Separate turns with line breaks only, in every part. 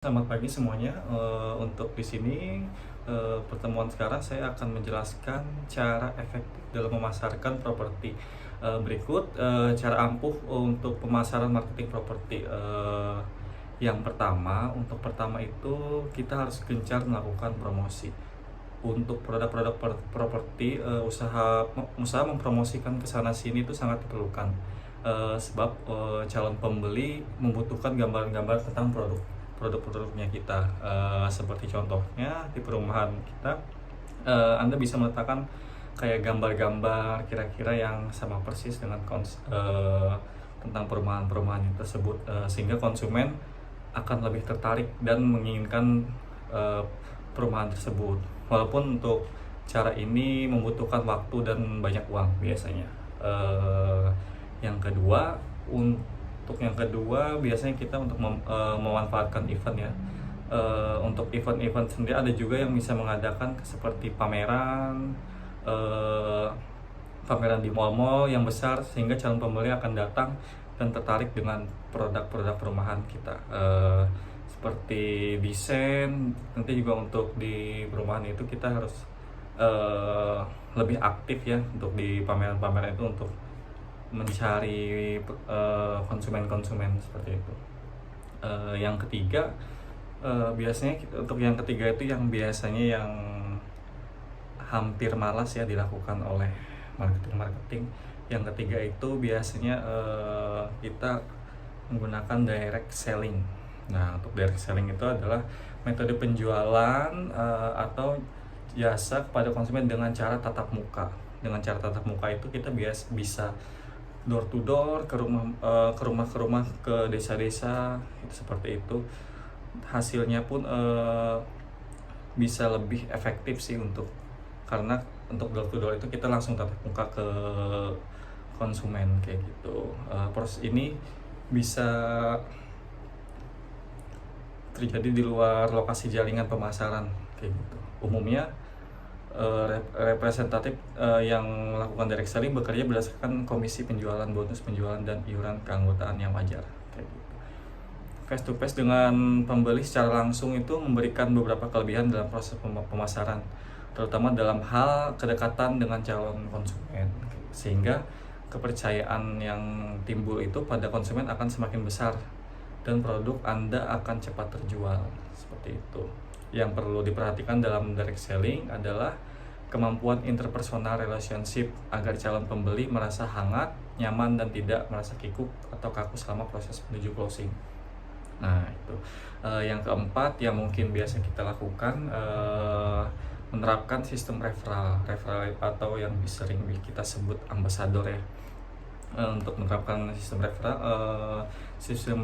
Selamat pagi semuanya. Untuk di sini pertemuan sekarang saya akan menjelaskan cara efektif dalam memasarkan properti. Berikut cara ampuh untuk pemasaran marketing properti. Yang pertama, untuk pertama itu kita harus gencar melakukan promosi. Untuk produk-produk properti, usaha mempromosikan ke sana sini itu sangat diperlukan. Sebab calon pembeli membutuhkan gambaran-gambar tentang produk-produknya kita. Seperti contohnya di perumahan kita, Anda bisa meletakkan kayak gambar-gambar kira-kira yang sama persis dengan tentang perumahan-perumahan tersebut, sehingga konsumen akan lebih tertarik dan menginginkan uh, perumahan tersebut. Walaupun untuk cara ini membutuhkan waktu dan banyak uang biasanya. Uh, yang kedua, untuk yang kedua biasanya kita untuk memanfaatkan event ya. Untuk event-event sendiri ada juga yang bisa mengadakan seperti uh, pameran di mall-mall yang besar, sehingga calon pembeli akan datang dan tertarik dengan produk-produk perumahan kita. Seperti desain, nanti juga untuk di perumahan itu kita harus lebih aktif ya untuk di pameran-pameran itu untuk mencari konsumen-konsumen seperti itu. Yang ketiga, biasanya untuk yang ketiga itu yang biasanya yang hampir malas ya dilakukan oleh marketing. Yang ketiga itu biasanya kita menggunakan direct selling. Nah, untuk direct selling itu adalah metode penjualan atau jasa kepada konsumen dengan cara tatap muka. Dengan cara tatap muka itu kita bisa door to door, ke rumah, ke desa-desa, itu seperti itu. Hasilnya pun bisa lebih efektif sih, karena untuk door to door itu kita langsung tatap muka ke konsumen kayak gitu. Proses ini bisa terjadi di luar lokasi jaringan pemasaran kayak gitu. Umumnya representatif yang melakukan direct selling bekerja berdasarkan komisi penjualan, bonus penjualan, dan iuran keanggotaan yang wajar kayak gitu. Face to face dengan pembeli secara langsung itu memberikan beberapa kelebihan dalam proses pemasaran, terutama dalam hal kedekatan dengan calon konsumen, sehingga kepercayaan yang timbul itu pada konsumen akan semakin besar dan produk Anda akan cepat terjual seperti itu. Yang perlu diperhatikan dalam direct selling adalah kemampuan interpersonal relationship agar calon pembeli merasa hangat, nyaman, dan tidak merasa kikuk atau kaku selama proses menuju closing. Nah itu. Yang keempat yang mungkin biasa kita lakukan, menerapkan sistem referral atau yang sering kita sebut ambasador ya. Untuk menerapkan sistem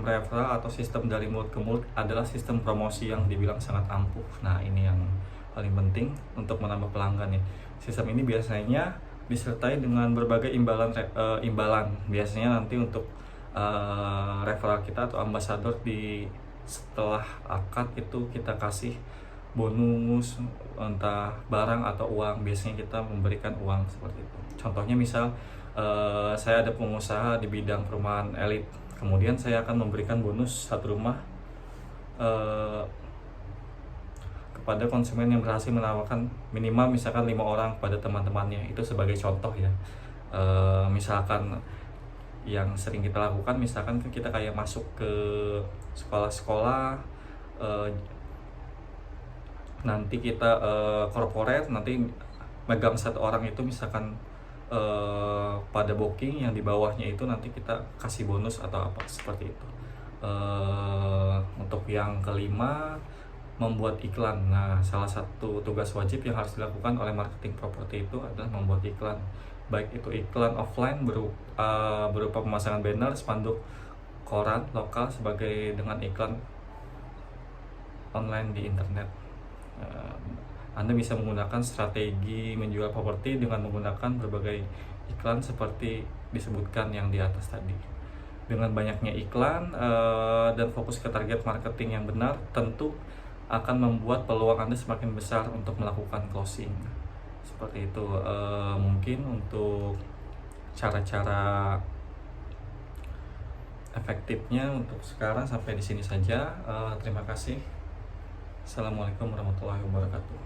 referral atau sistem dari mulut ke mulut adalah sistem promosi yang dibilang sangat ampuh. Nah ini yang paling penting untuk menambah pelanggan ya. Sistem ini biasanya disertai dengan berbagai imbalan. Biasanya nanti untuk referral kita atau ambasador setelah akad itu kita kasih bonus, entah barang atau uang. Biasanya kita memberikan uang seperti itu. Contohnya misal saya ada pengusaha di bidang perumahan elit, kemudian saya akan memberikan bonus satu rumah kepada konsumen yang berhasil menawarkan minimal misalkan 5 orang pada teman-temannya. Itu sebagai contoh ya. Misalkan yang sering kita lakukan, misalkan kita kayak masuk ke sekolah-sekolah, nanti kita corporate, nanti megang satu orang itu misalkan pada booking, yang di bawahnya itu nanti kita kasih bonus atau apa seperti itu. Untuk yang kelima, membuat iklan. Nah, salah satu tugas wajib yang harus dilakukan oleh marketing properti itu adalah membuat iklan, baik itu iklan offline berupa pemasangan banner, spanduk, koran lokal, sebagai dengan iklan online di internet. Anda bisa menggunakan strategi menjual properti dengan menggunakan berbagai iklan seperti disebutkan yang di atas tadi. Dengan banyaknya iklan dan fokus ke target marketing yang benar, tentu akan membuat peluang Anda semakin besar untuk melakukan closing. Seperti itu. Mungkin untuk cara-cara efektifnya untuk sekarang sampai di sini saja. Terima kasih. Assalamualaikum warahmatullahi wabarakatuh.